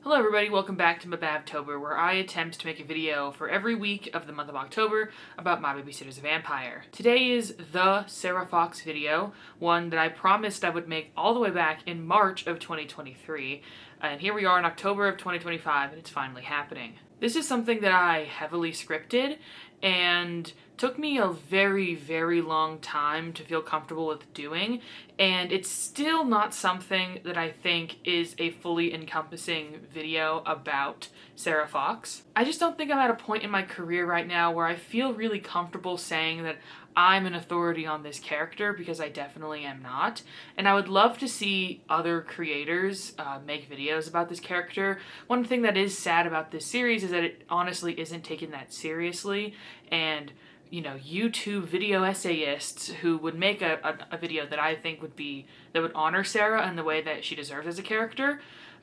Hello everybody, welcome back to Mabavtober, where I attempt to make a video for every week of the month of October about My Babysitter's Vampire. Today is the Sarah Fox video, one that I promised I would make all the way back in March of 2023, and here we are in October of 2025 and it's finally happening. This is something that I heavily scripted and took me a very, very long time to feel comfortable with doing, and it's still not something that I think is a fully encompassing video about Sarah Fox. I just don't think I'm at a point in my career right now where I feel really comfortable saying that I'm an authority on this character, because I definitely am not. And I would love to see other creators make videos about this character. One thing that is sad about this series is that it honestly isn't taken that seriously, and YouTube video essayists who would make a video that I think that would honor Sarah and the way that she deserves as a character,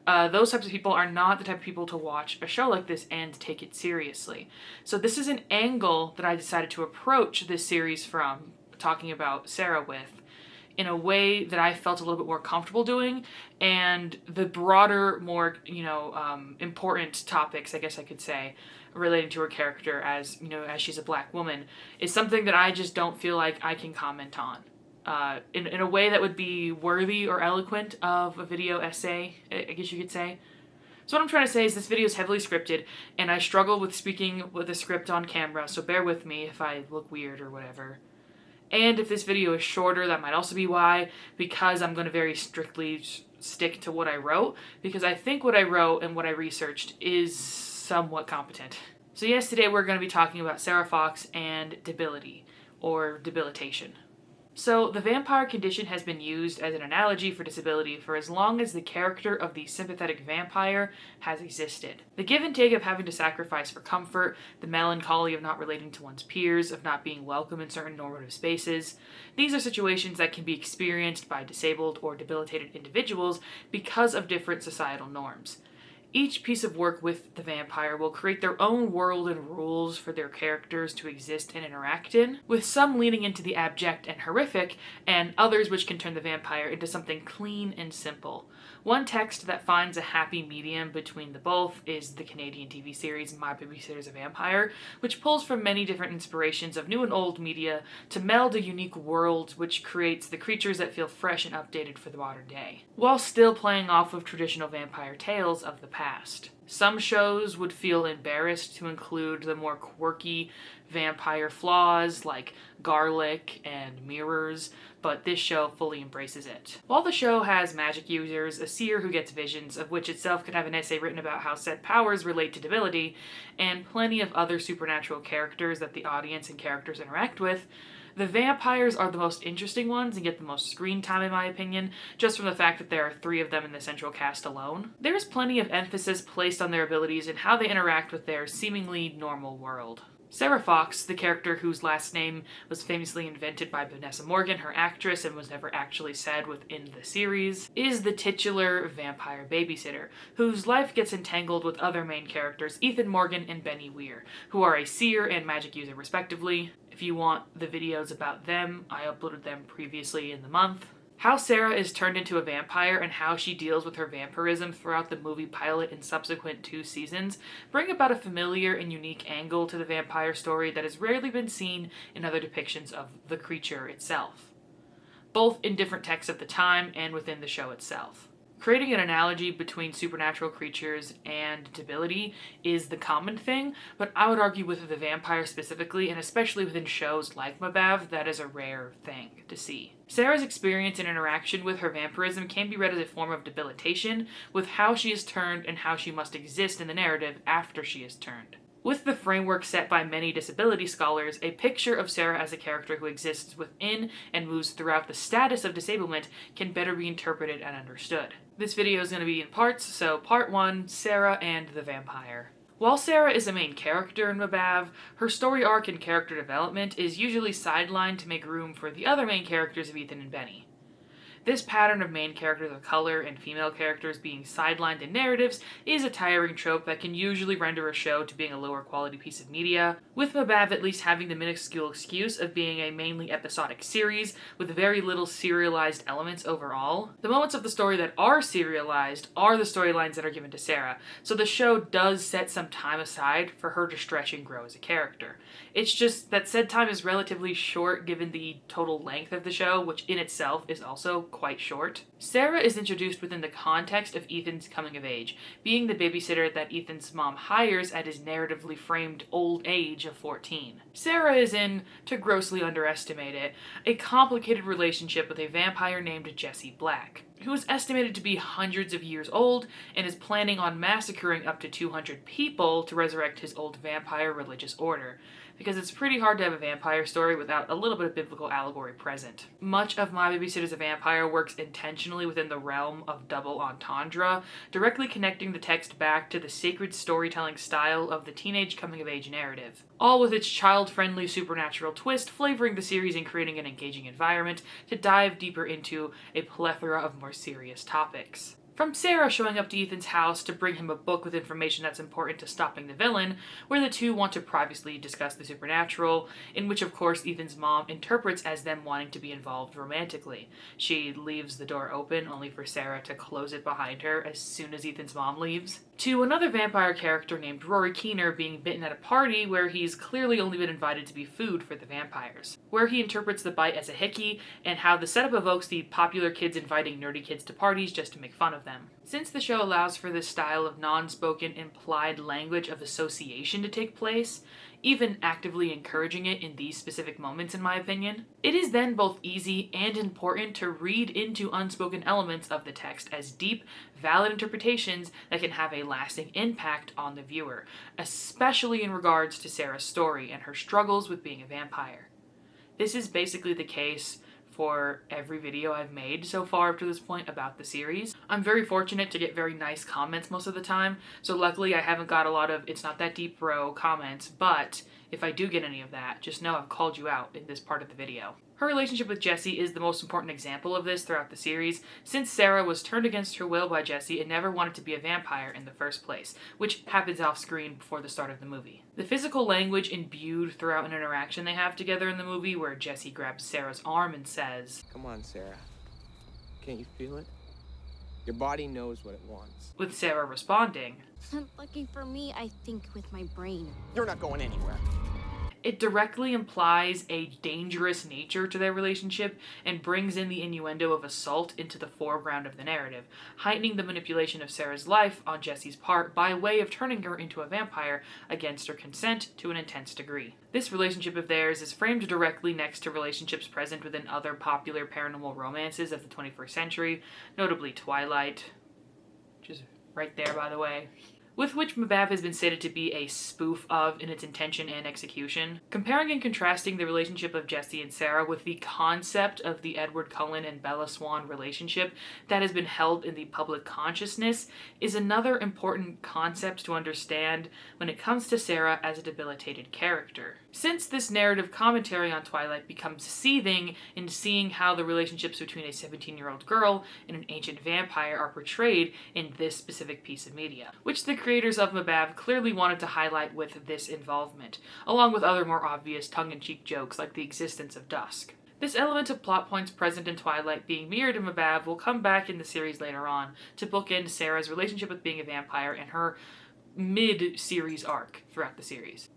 those types of people are not the type of people to watch a show like this and take it seriously. So this is an angle that I decided to approach this series from, talking about Sarah with, in a way that I felt a little bit more comfortable doing, and the broader, more, important topics, I guess I could say, relating to her character as she's a black woman, is something that I just don't feel like I can comment on in a way that would be worthy or eloquent of a video essay, I guess you could say. So what I'm trying to say is this video is heavily scripted, and I struggle with speaking with a script on camera, so bear with me if I look weird or whatever. And if this video is shorter, that might also be why, because I'm going to very strictly stick to what I wrote, because I think what I wrote and what I researched is somewhat competent. So yes, today we're going to be talking about Sarah Fox and debility, or debilitation. So the vampire condition has been used as an analogy for disability for as long as the character of the sympathetic vampire has existed. The give and take of having to sacrifice for comfort, the melancholy of not relating to one's peers, of not being welcome in certain normative spaces, these are situations that can be experienced by disabled or debilitated individuals because of different societal norms. Each piece of work with the vampire will create their own world and rules for their characters to exist and interact in, with some leaning into the abject and horrific, and others which can turn the vampire into something clean and simple. One text that finds a happy medium between the both is the Canadian TV series My Babysitter's Vampire, which pulls from many different inspirations of new and old media to meld a unique world which creates the creatures that feel fresh and updated for the modern day, while still playing off of traditional vampire tales of the past. Some shows would feel embarrassed to include the more quirky vampire flaws like garlic and mirrors, but this show fully embraces it. While the show has magic users, a seer who gets visions, of which itself could have an essay written about how said powers relate to debility, and plenty of other supernatural characters that the audience and characters interact with, the vampires are the most interesting ones and get the most screen time, in my opinion, just from the fact that there are 3 of them in the central cast alone. There is plenty of emphasis placed on their abilities and how they interact with their seemingly normal world. Sarah Fox, the character whose last name was famously invented by Vanessa Morgan, her actress, and was never actually said within the series, is the titular vampire babysitter, whose life gets entangled with other main characters, Ethan Morgan and Benny Weir, who are a seer and magic user respectively. If you want the videos about them, I uploaded them previously in the month. How Sarah is turned into a vampire and how she deals with her vampirism throughout the movie pilot and subsequent 2 seasons bring about a familiar and unique angle to the vampire story that has rarely been seen in other depictions of the creature itself, both in different texts of the time and within the show itself. Creating an analogy between supernatural creatures and debility is the common thing, but I would argue with the vampire specifically, and especially within shows like Mabav, that is a rare thing to see. Sarah's experience and interaction with her vampirism can be read as a form of debilitation, with how she is turned and how she must exist in the narrative after she is turned. With the framework set by many disability scholars, a picture of Sarah as a character who exists within and moves throughout the status of disablement can better be interpreted and understood. This video is going to be in parts, so part 1, Sarah and the vampire. While Sarah is a main character in Mabav, her story arc and character development is usually sidelined to make room for the other main characters of Ethan and Benny. This pattern of main characters of color and female characters being sidelined in narratives is a tiring trope that can usually render a show to being a lower quality piece of media, with Mabav at least having the minuscule excuse of being a mainly episodic series with very little serialized elements overall. The moments of the story that are serialized are the storylines that are given to Sarah, so the show does set some time aside for her to stretch and grow as a character. It's just that said time is relatively short given the total length of the show, which in itself is also quite short. Sarah is introduced within the context of Ethan's coming of age, being the babysitter that Ethan's mom hires at his narratively framed old age of 14. Sarah is in, to grossly underestimate it, a complicated relationship with a vampire named Jesse Black, who is estimated to be hundreds of years old and is planning on massacring up to 200 people to resurrect his old vampire religious order, because it's pretty hard to have a vampire story without a little bit of biblical allegory present. Much of My Babysitter's a Vampire works intentionally within the realm of double entendre, directly connecting the text back to the sacred storytelling style of the teenage coming-of-age narrative, all with its child-friendly supernatural twist flavoring the series and creating an engaging environment to dive deeper into a plethora of more serious topics. From Sarah showing up to Ethan's house to bring him a book with information that's important to stopping the villain, where the two want to privately discuss the supernatural, in which of course Ethan's mom interprets as them wanting to be involved romantically. She leaves the door open only for Sarah to close it behind her as soon as Ethan's mom leaves. To another vampire character named Rory Keener being bitten at a party where he's clearly only been invited to be food for the vampires, where he interprets the bite as a hickey, and how the setup evokes the popular kids inviting nerdy kids to parties just to make fun of them. Since the show allows for this style of non-spoken implied language of association to take place, even actively encouraging it in these specific moments in my opinion, it is then both easy and important to read into unspoken elements of the text as deep, valid interpretations that can have a lasting impact on the viewer, especially in regards to Sarah's story and her struggles with being a vampire. This is basically the case for every video I've made so far up to this point about the series. I'm very fortunate to get very nice comments most of the time, so luckily I haven't got a lot of "it's not that deep bro" comments, but if I do get any of that, just know I've called you out in this part of the video. Her relationship with Jesse is the most important example of this throughout the series, since Sarah was turned against her will by Jesse and never wanted to be a vampire in the first place, which happens off screen before the start of the movie. The physical language imbued throughout an interaction they have together in the movie, where Jesse grabs Sarah's arm and says, "Come on, Sarah. Can't you feel it? Your body knows what it wants." with Sarah responding, Lucky for me, I think with my brain. You're not going anywhere. it directly implies a dangerous nature to their relationship and brings in the innuendo of assault into the foreground of the narrative, heightening the manipulation of Sarah's life on Jesse's part by way of turning her into a vampire against her consent to an intense degree. This relationship of theirs is framed directly next to relationships present within other popular paranormal romances of the 21st century, notably Twilight, which is right there by the way, with which Mabav has been stated to be a spoof of in its intention and execution. Comparing and contrasting the relationship of Jesse and Sarah with the concept of the Edward Cullen and Bella Swan relationship that has been held in the public consciousness is another important concept to understand when it comes to Sarah as a debilitated character. Since this narrative commentary on Twilight becomes seething in seeing how the relationships between a 17-year-old girl and an ancient vampire are portrayed in this specific piece of media, which the creators of Mabav clearly wanted to highlight with this involvement, along with other more obvious tongue-in-cheek jokes like the existence of dusk. This element of plot points present in Twilight being mirrored in Mabav will come back in the series later on to bookend Sarah's relationship with being a vampire and her mid-series arc throughout the series.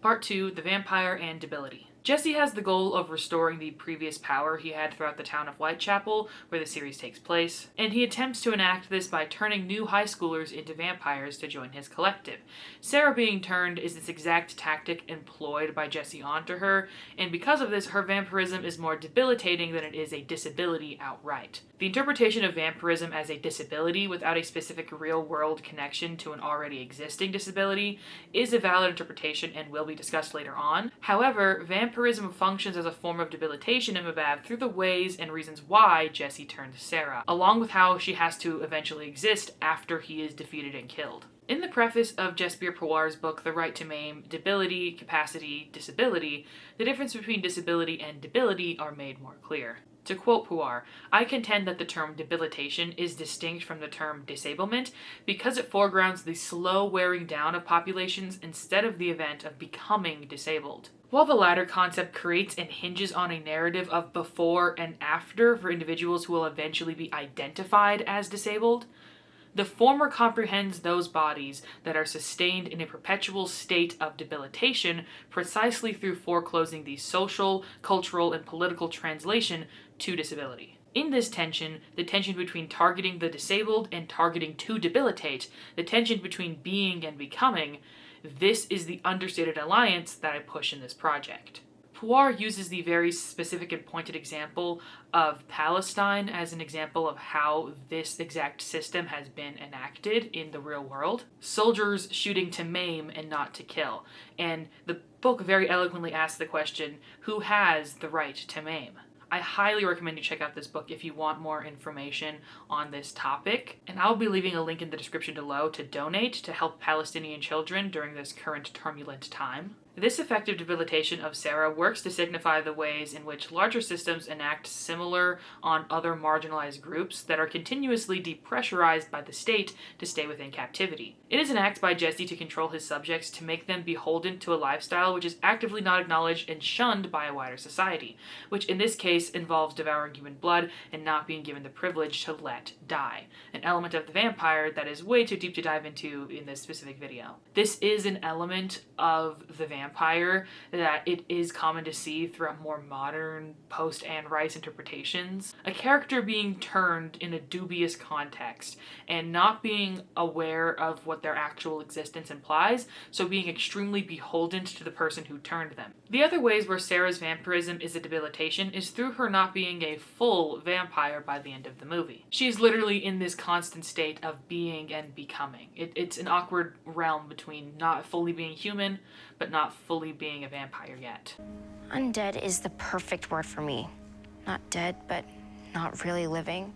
Part 2, The Vampire and Debility. Jesse has the goal of restoring the previous power he had throughout the town of Whitechapel, where the series takes place, and he attempts to enact this by turning new high schoolers into vampires to join his collective. Sarah being turned is this exact tactic employed by Jesse onto her, and because of this, her vampirism is more debilitating than it is a disability outright. The interpretation of vampirism as a disability without a specific real-world connection to an already existing disability is a valid interpretation and will be discussed later on. However, vampirism functions as a form of debilitation in Mabav through the ways and reasons why Jesse turned Sarah, along with how she has to eventually exist after he is defeated and killed. In the preface of Jasbir Puar's book, The Right to Maim, Debility, Capacity, Disability, the difference between disability and debility are made more clear. To To quote Puar, "I contend that the term debilitation is distinct from the term disablement because it foregrounds the slow wearing down of populations instead of the event of becoming disabled." While the latter concept creates and hinges on a narrative of before and after for individuals who will eventually be identified as disabled, the former comprehends those bodies that are sustained in a perpetual state of debilitation precisely through foreclosing the social, cultural, and political translation to disability. In this tension, the tension between targeting the disabled and targeting to debilitate, the tension between being and becoming, this is the understated alliance that I push in this project. Puar uses the very specific and pointed example of Palestine as an example of how this exact system has been enacted in the real world. Soldiers shooting to maim and not to kill. And the book very eloquently asks the question, who has the right to maim? I highly recommend you check out this book if you want more information on this topic, and I'll be leaving a link in the description below to donate to help Palestinian children during this current turbulent time. This effective debilitation of Sarah works to signify the ways in which larger systems enact similar on other marginalized groups that are continuously depressurized by the state to stay within captivity. It is an act by Jesse to control his subjects to make them beholden to a lifestyle which is actively not acknowledged and shunned by a wider society, which in this case involves devouring human blood and not being given the privilege to let die, an element of the vampire that is way too deep to dive into in this specific video. This is an element of the vampire that it is common to see throughout more modern post-Anne Rice interpretations. A character being turned in a dubious context and not being aware of what their actual existence implies, so being extremely beholden to the person who turned them. The other ways where Sarah's vampirism is a debilitation is through her not being a full vampire by the end of the movie. She's literally in this constant state of being and becoming. It's an awkward realm between not fully being human, but not fully being a vampire yet. Undead is the perfect word for me. Not dead, but not really living.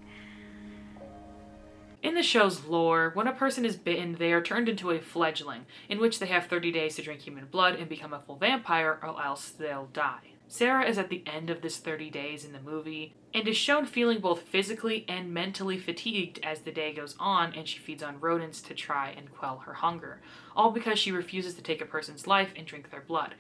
In the show's lore, when a person is bitten, they are turned into a fledgling, in which they have 30 days to drink human blood and become a full vampire, or else they'll die. Sarah is at the end of this 30 days in the movie, and is shown feeling both physically and mentally fatigued as the day goes on and she feeds on rodents to try and quell her hunger, all because she refuses to take a person's life and drink their blood,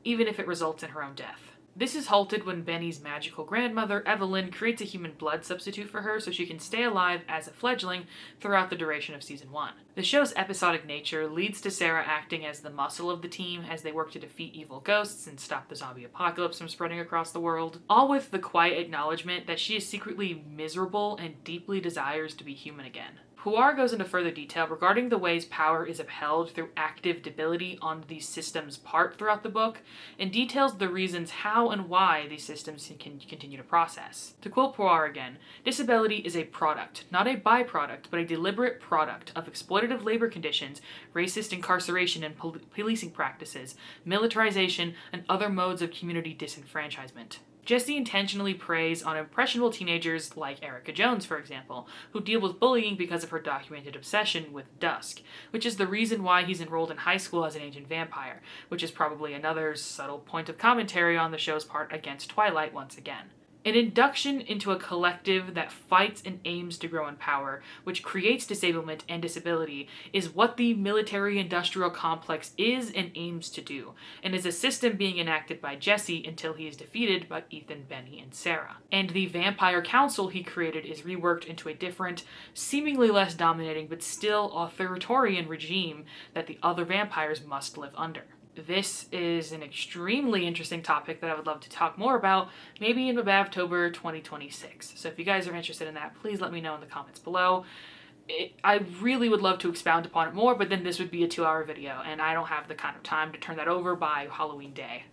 even if it results in her own death. This is halted when Benny's magical grandmother, Evelyn, creates a human blood substitute for her so she can stay alive as a fledgling throughout the duration of season 1. The show's episodic nature leads to Sarah acting as the muscle of the team as they work to defeat evil ghosts and stop the zombie apocalypse from spreading across the world, all with the quiet acknowledgement that she is secretly miserable and deeply desires to be human again. Puar goes into further detail regarding the ways power is upheld through active debility on these systems' part throughout the book, and details the reasons how and why these systems can continue to process. To quote Puar again, "Disability is a product, not a byproduct, but a deliberate product of exploitative labor conditions, racist incarceration and policing practices, militarization, and other modes of community disenfranchisement." Jesse intentionally preys on impressionable teenagers like Erica Jones, for example, who deal with bullying because of her documented obsession with dusk, which is the reason why he's enrolled in high school as an ancient vampire, which is probably another subtle point of commentary on the show's part against Twilight once again. An induction into a collective that fights and aims to grow in power, which creates disablement and disability, is what the military-industrial complex is and aims to do, and is a system being enacted by Jesse until he is defeated by Ethan, Benny, and Sarah. And the vampire council he created is reworked into a different, seemingly less dominating but still authoritarian regime that the other vampires must live under. This is an extremely interesting topic that I would love to talk more about, maybe in October 2026. So if you guys are interested in that, please let me know in the comments below. I really would love to expound upon it more, but then this would be a 2-hour video, and I don't have the kind of time to turn that over by Halloween day.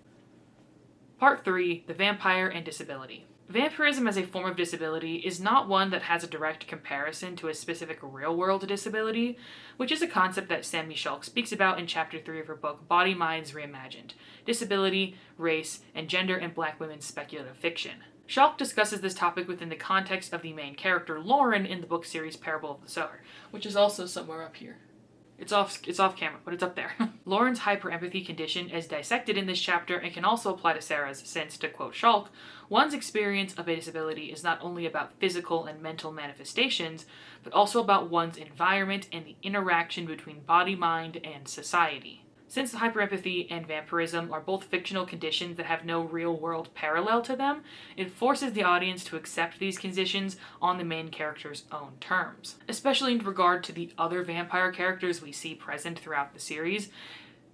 Part 3, the vampire and disability. Vampirism as a form of disability is not one that has a direct comparison to a specific real-world disability, which is a concept that Sami Schalk speaks about in Chapter 3 of her book Bodyminds, Reimagined: Disability, Race, and Gender in Black Women's Speculative Fiction. Schalk discusses this topic within the context of the main character, Lauren, in the book series Parable of the Sower, which is also somewhere up here. It's off camera, but it's up there. Lauren's hyperempathy condition is dissected in this chapter and can also apply to Sarah's, since, to quote Schalk, one's experience of a disability is not only about physical and mental manifestations, but also about one's environment and the interaction between body, mind, and society. Since hyperempathy and vampirism are both fictional conditions that have no real-world parallel to them, it forces the audience to accept these conditions on the main character's own terms. Especially in regard to the other vampire characters we see present throughout the series,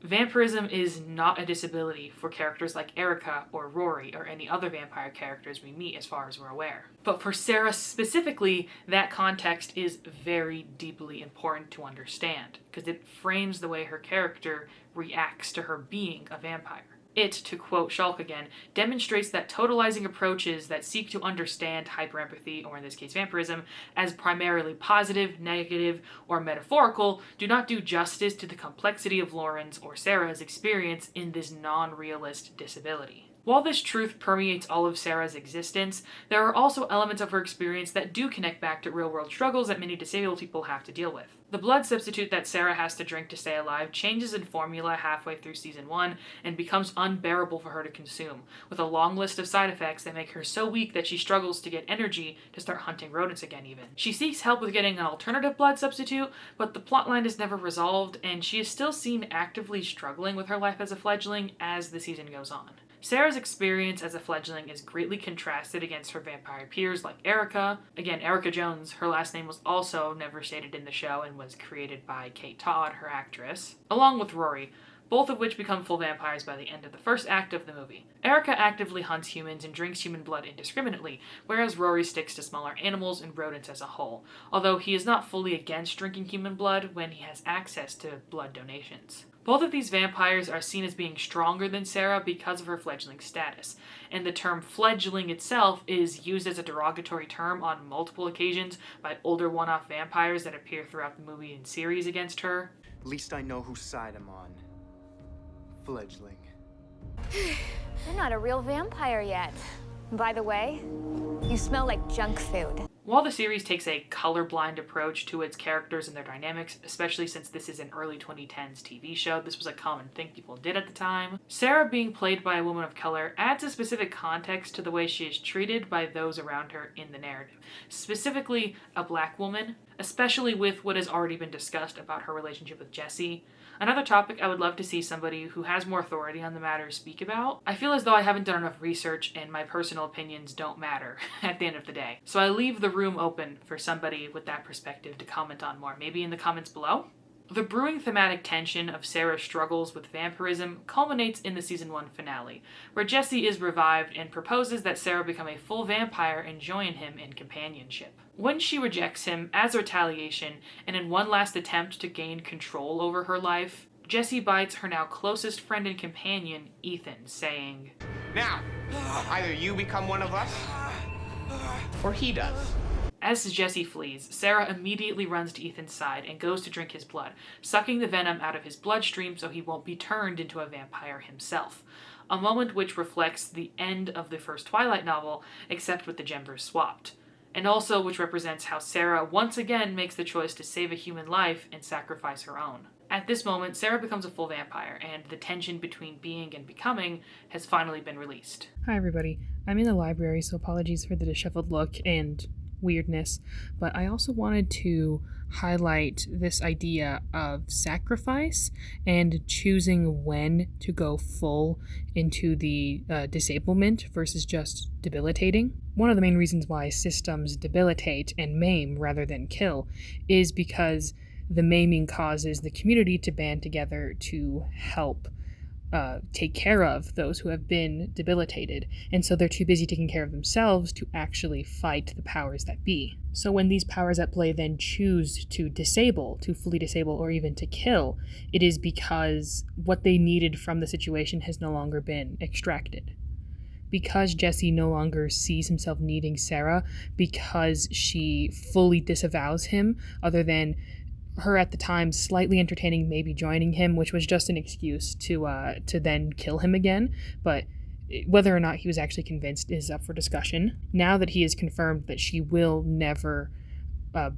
vampirism is not a disability for characters like Erica or Rory or any other vampire characters we meet as far as we're aware. But for Sarah specifically, that context is very deeply important to understand, because it frames the way her character reacts to her being a vampire. It, to quote Schalk again, demonstrates that totalizing approaches that seek to understand hyperempathy, or in this case vampirism, as primarily positive, negative, or metaphorical do not do justice to the complexity of Lauren's or Sarah's experience in this non-realist disability. While this truth permeates all of Sarah's existence, there are also elements of her experience that do connect back to real-world struggles that many disabled people have to deal with. The blood substitute that Sarah has to drink to stay alive changes in formula halfway through season 1 and becomes unbearable for her to consume, with a long list of side effects that make her so weak that she struggles to get energy to start hunting rodents again even. She seeks help with getting an alternative blood substitute, but the plotline is never resolved, and she is still seen actively struggling with her life as a fledgling as the season goes on. Sarah's experience as a fledgling is greatly contrasted against her vampire peers like Erica. Again, Erica Jones, her last name was also never stated in the show and was created by Kate Todd, her actress, along with Rory, both of which become full vampires by the end of the first act of the movie. Erica actively hunts humans and drinks human blood indiscriminately, whereas Rory sticks to smaller animals and rodents as a whole, although he is not fully against drinking human blood when he has access to blood donations. Both of these vampires are seen as being stronger than Sarah because of her fledgling status, and the term fledgling itself is used as a derogatory term on multiple occasions by older one-off vampires that appear throughout the movie and series against her. At least I know whose side I'm on. Fledgling. You're not a real vampire yet. By the way, you smell like junk food. While the series takes a colorblind approach to its characters and their dynamics, especially since this is an early 2010s TV show, this was a common thing people did at the time, Sarah being played by a woman of color adds a specific context to the way she is treated by those around her in the narrative, specifically a black woman, especially with what has already been discussed about her relationship with Jesse. Another topic I would love to see somebody who has more authority on the matter speak about. I feel as though I haven't done enough research and my personal opinions don't matter at the end of the day. So I leave the room open for somebody with that perspective to comment on more, maybe in the comments below. The brewing thematic tension of Sarah's struggles with vampirism culminates in the season 1 finale, where Jesse is revived and proposes that Sarah become a full vampire and join him in companionship. When she rejects him as retaliation, and in one last attempt to gain control over her life, Jesse bites her now closest friend and companion, Ethan, saying, Now, either you become one of us, or he does. As Jesse flees, Sarah immediately runs to Ethan's side and goes to drink his blood, sucking the venom out of his bloodstream so he won't be turned into a vampire himself. A moment which reflects the end of the first Twilight novel, except with the genders swapped, and also which represents how Sarah once again makes the choice to save a human life and sacrifice her own. At this moment, Sarah becomes a full vampire, and the tension between being and becoming has finally been released. Hi everybody, I'm in the library, so apologies for the disheveled look and weirdness, but I also wanted to highlight this idea of sacrifice and choosing when to go full into the disablement versus just debilitating. One of the main reasons why systems debilitate and maim rather than kill is because the maiming causes the community to band together to help take care of those who have been debilitated, and so they're too busy taking care of themselves to actually fight the powers that be. So when these powers at play then choose to disable, to fully disable, or even to kill, it is because what they needed from the situation has no longer been extracted. Because Jesse no longer sees himself needing Sarah, because she fully disavows him, other than her at the time slightly entertaining maybe joining him, which was just an excuse to then kill him again, but whether or not he was actually convinced is up for discussion. Now that he has confirmed that she will never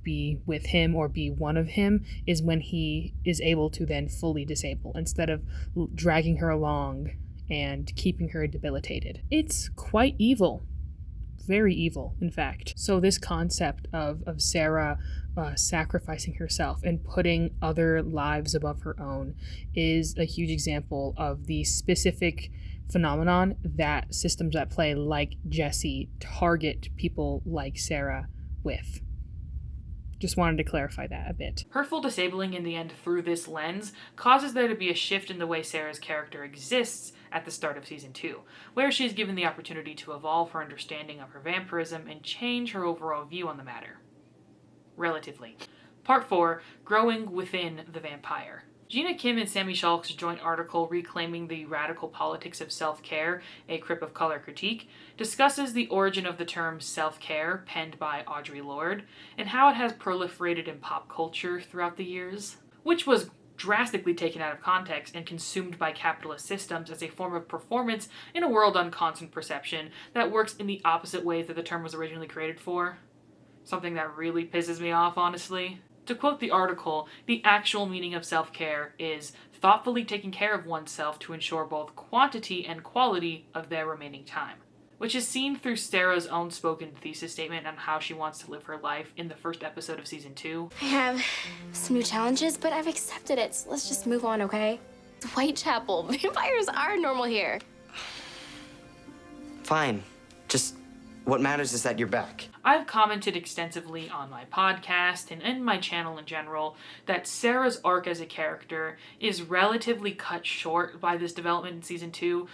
be with him or be one of him is when he is able to then fully disable instead of dragging her along and keeping her debilitated. It's quite evil. Very evil, in fact. So this concept of Sarah sacrificing herself and putting other lives above her own is a huge example of the specific phenomenon that systems at play like Jesse target people like Sarah with. Just wanted to clarify that a bit. Her full disabling in the end through this lens causes there to be a shift in the way Sarah's character exists at the start of season 2, where she is given the opportunity to evolve her understanding of her vampirism and change her overall view on the matter. Relatively. Part 4, Growing Within the Vampire. Gina Kim and Sami Schalk's joint article Reclaiming the Radical Politics of Self-Care, a Crip of Color Critique, discusses the origin of the term self-care, penned by Audre Lorde, and how it has proliferated in pop culture throughout the years, which was drastically taken out of context and consumed by capitalist systems as a form of performance in a world on constant perception that works in the opposite ways that the term was originally created for. Something that really pisses me off, honestly. To quote the article, the actual meaning of self-care is thoughtfully taking care of oneself to ensure both quantity and quality of their remaining time, which is seen through Sarah's own spoken thesis statement on how she wants to live her life in the first episode of season 2. I have some new challenges, but I've accepted it, so let's just move on, okay? It's Whitechapel. Vampires are normal here. Fine. Just what matters is that you're back. I've commented extensively on my podcast and in my channel in general that Sarah's arc as a character is relatively cut short by this development in season 2,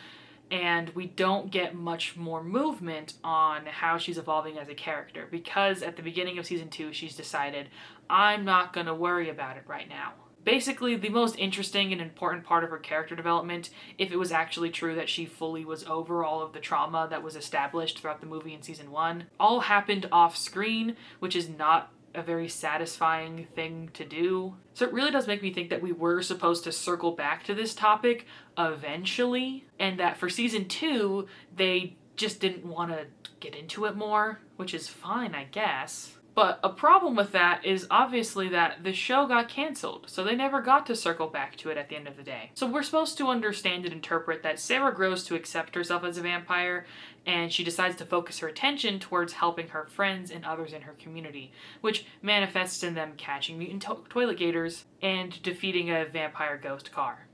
and we don't get much more movement on how she's evolving as a character, because at the beginning of season 2 she's decided, I'm not gonna worry about it right now. Basically, the most interesting and important part of her character development, if it was actually true that she fully was over all of the trauma that was established throughout the movie in season 1, all happened off screen, which is not a very satisfying thing to do. So it really does make me think that we were supposed to circle back to this topic eventually, and that for season 2, they just didn't want to get into it more, which is fine, I guess. But a problem with that is obviously that the show got cancelled, so they never got to circle back to it at the end of the day. So we're supposed to understand and interpret that Sarah grows to accept herself as a vampire, and she decides to focus her attention towards helping her friends and others in her community, which manifests in them catching mutant toilet gators and defeating a vampire ghost car.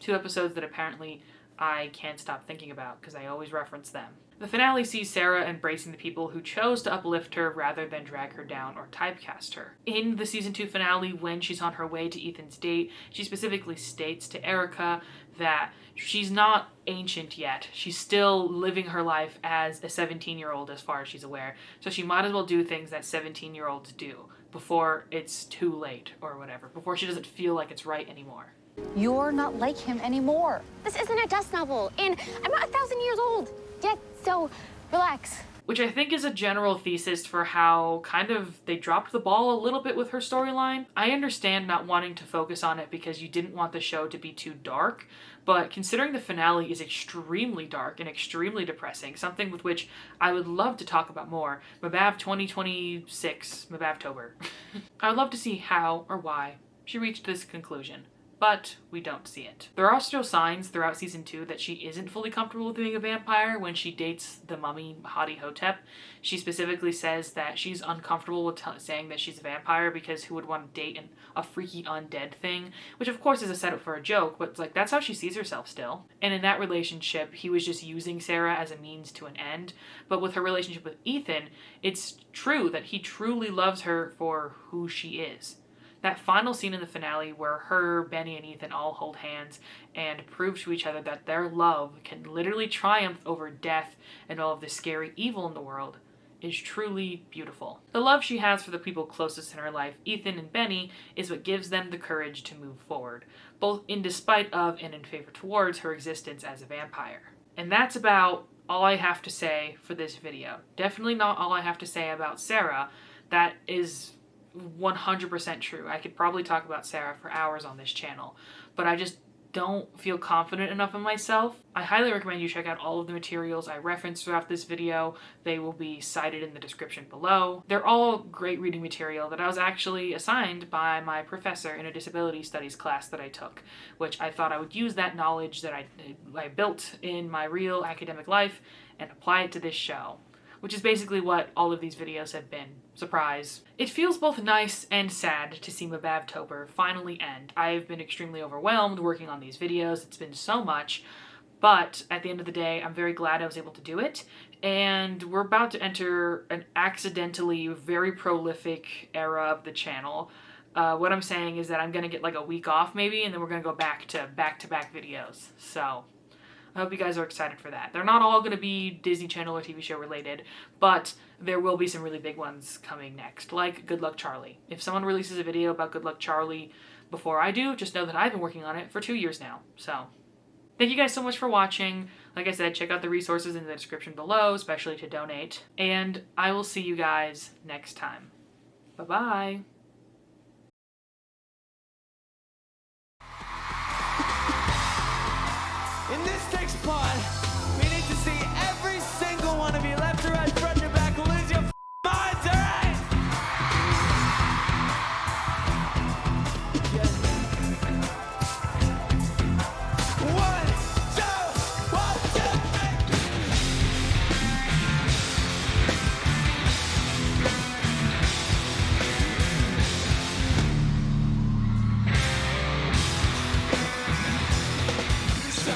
2 episodes that apparently I can't stop thinking about because I always reference them. The finale sees Sarah embracing the people who chose to uplift her rather than drag her down or typecast her. In the season 2 finale, when she's on her way to Ethan's date, she specifically states to Erica that she's not ancient yet. She's still living her life as a 17-year-old as far as she's aware, so she might as well do things that 17-year-olds do before it's too late or whatever, before she doesn't feel like it's right anymore. You're not like him anymore. This isn't a dust novel, and I'm not 1,000 years old yet, so relax. Which I think is a general thesis for how kind of they dropped the ball a little bit with her storyline. I understand not wanting to focus on it because you didn't want the show to be too dark, but considering the finale is extremely dark and extremely depressing, something with which I would love to talk about more, Mabav 2026, Mabavtober. I would love to see how or why she reached this conclusion. But we don't see it. There are still signs throughout season 2 that she isn't fully comfortable with being a vampire when she dates the mummy Hadi Hotep. She specifically says that she's uncomfortable with saying that she's a vampire because who would want to date a freaky undead thing? Which of course is a setup for a joke, but it's like that's how she sees herself still. And in that relationship, he was just using Sarah as a means to an end. But with her relationship with Ethan, it's true that he truly loves her for who she is. That final scene in the finale where her, Benny, and Ethan all hold hands and prove to each other that their love can literally triumph over death and all of the scary evil in the world is truly beautiful. The love she has for the people closest in her life, Ethan and Benny, is what gives them the courage to move forward, both in despite of and in favor towards her existence as a vampire. And that's about all I have to say for this video. Definitely not all I have to say about Sarah. That is 100% true. I could probably talk about Sarah for hours on this channel, but I just don't feel confident enough in myself. I highly recommend you check out all of the materials I referenced throughout this video. They will be cited in the description below. They're all great reading material that I was actually assigned by my professor in a disability studies class that I took, which I thought I would use that knowledge that I built in my real academic life and apply it to this show, which is basically what all of these videos have been. Surprise. It feels both nice and sad to see Mabavtober finally end. I've been extremely overwhelmed working on these videos. It's been so much, but at the end of the day, I'm very glad I was able to do it, and we're about to enter an accidentally very prolific era of the channel. What I'm saying is that I'm gonna get like a week off maybe, and then we're gonna go back to back-to-back videos. So I hope you guys are excited for that. They're not all going to be Disney Channel or TV show related, but there will be some really big ones coming next, like Good Luck Charlie. If someone releases a video about Good Luck Charlie before I do, just know that I've been working on it for 2 years now. So thank you guys so much for watching. Like I said, check out the resources in the description below, especially to donate. And I will see you guys next time. Bye-bye. In this next part, we need to see every single one of you, left to right, front to back, lose your minds, alright? Yeah. 1, 2, 1, 2, 3. So